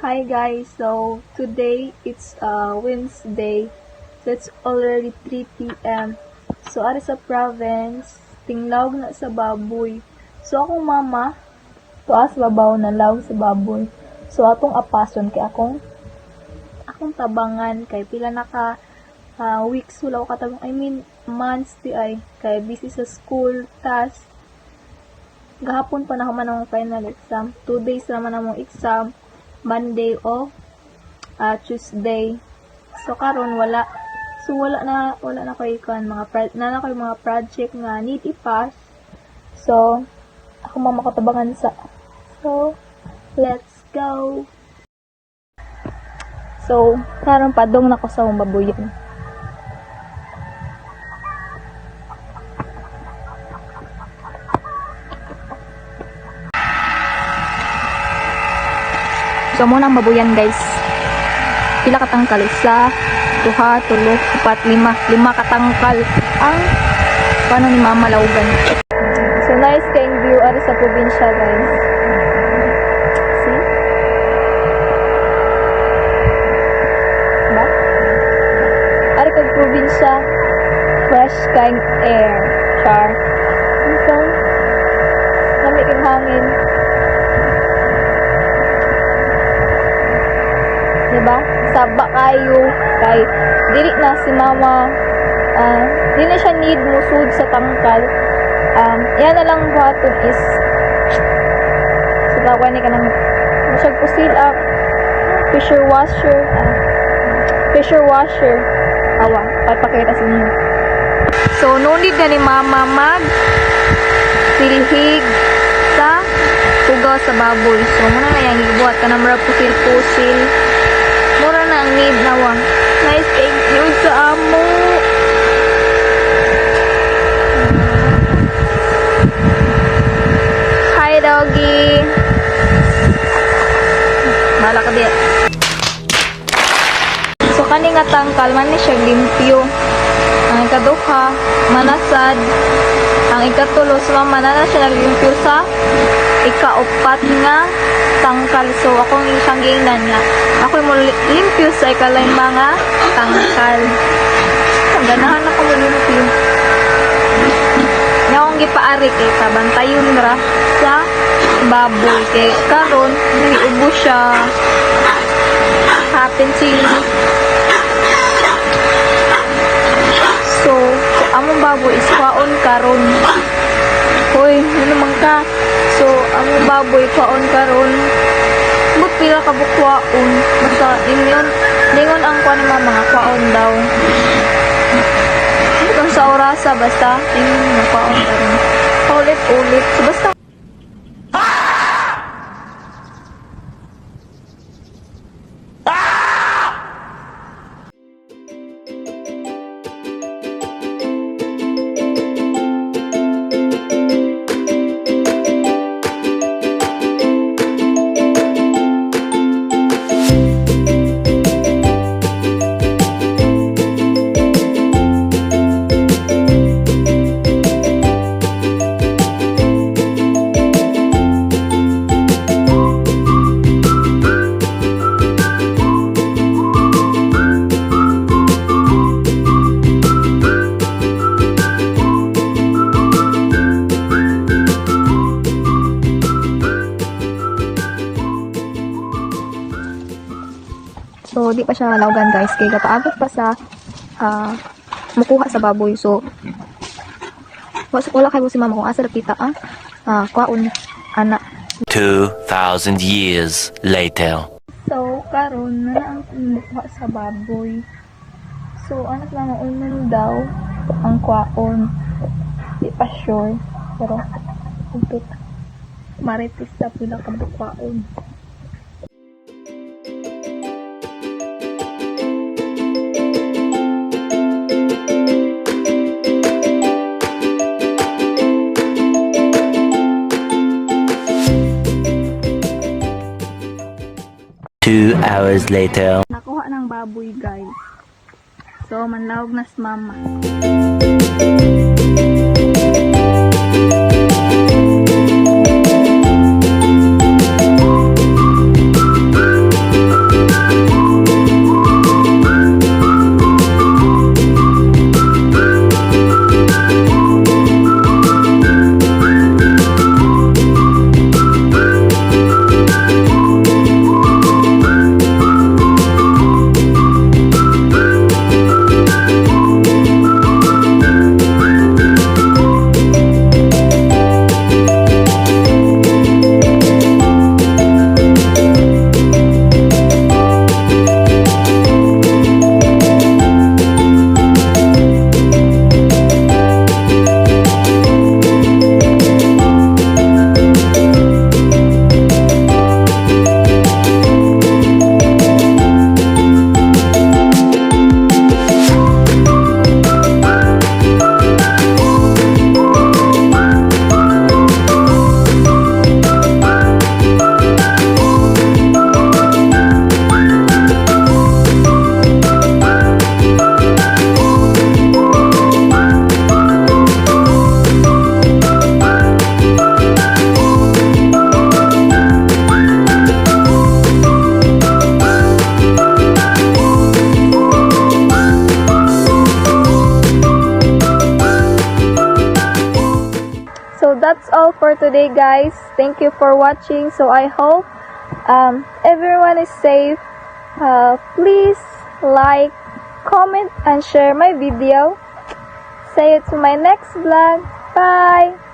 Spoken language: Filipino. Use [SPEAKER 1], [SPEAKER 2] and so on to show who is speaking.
[SPEAKER 1] Hi guys, so today it's Wednesday, so it's already 3 p.m. So ari sa province, tinglaw na sa baboy. So akong mama, tuas babaw na law sa baboy. So atong apason kay akong tabangan kay pila na ka weeks wala ko katabang, months di ay kay busy sa school, task. Gahapon pa na man ang final exam. 2 days naman ang exam. Monday off, Tuesday. So karon wala. So wala na koy kan mga project nga need i-pass. So ako makatabangan sa. So let's go. So karon padong nako sa baboyan. So, muna ang babuyan guys. Pila katangkal? 1, 2, 3, 4, 5. 5 katangkal. Ang paano ni Mama Laugan. So, nice kayong view ari sa probinsya guys. See? Diba? Ari kag probinsya. Fresh kayong air. Char. So, lamig ang hangin. Diba? Saba kayo kay dili na si Mama di na siya need musud sa tangkal. Yan na lang buhaton is sa ni ka nang masyag pusil up pressure washer awa papakita sa inyo. So no need na ni Mama mag pilhig sa tugaw sa baboy. So muna na yang ibuhat ka na marag pusil mura na ang need nawang. Nice, thank you sa amo. Hi, doggy. Bala ka diya. So, kani nga tangkal, man ni siya limpyo. Ang ikaduha, manasad. Ang ikatulo, sumama na siya naglimpyo sa ikaupat nga tangkal. So, akong isang gingnan nga. Ako mo limpyo sa ikalay mga tangkal. Ganahan ako mo limpyo. Nga akong gipaari kay kabantayon ra sa baboy. Kay karon naiubo siya. Happen sila. So, among baboy is kwaon karon. Hoy, ano naman ka? So, among baboy kwaon karon. But pila ka bukwaon. Basta ningon ang kuan ng mga kwaon daw. Kung sa orasa basta ningon mga kwaon karon. Ulit. So basta so di pa siya laugan guys kay kapaabot pa sa mukuha sa baboy. So wala kay si Mama kung asa kita kwaon ana
[SPEAKER 2] 2,000 years later.
[SPEAKER 1] so karon na ang mukuha sa baboy. So anak lang unan daw ang kwaon. Di pa sure pero upit maritis na pila ka kwaon.
[SPEAKER 2] Two hours later.
[SPEAKER 1] Nakuha ng baboy guys. So manlawag na si Mama. that's all for today, guys. Thank you for watching. So I hope everyone is safe. Please like, comment, and share my video. See you to my next vlog. Bye!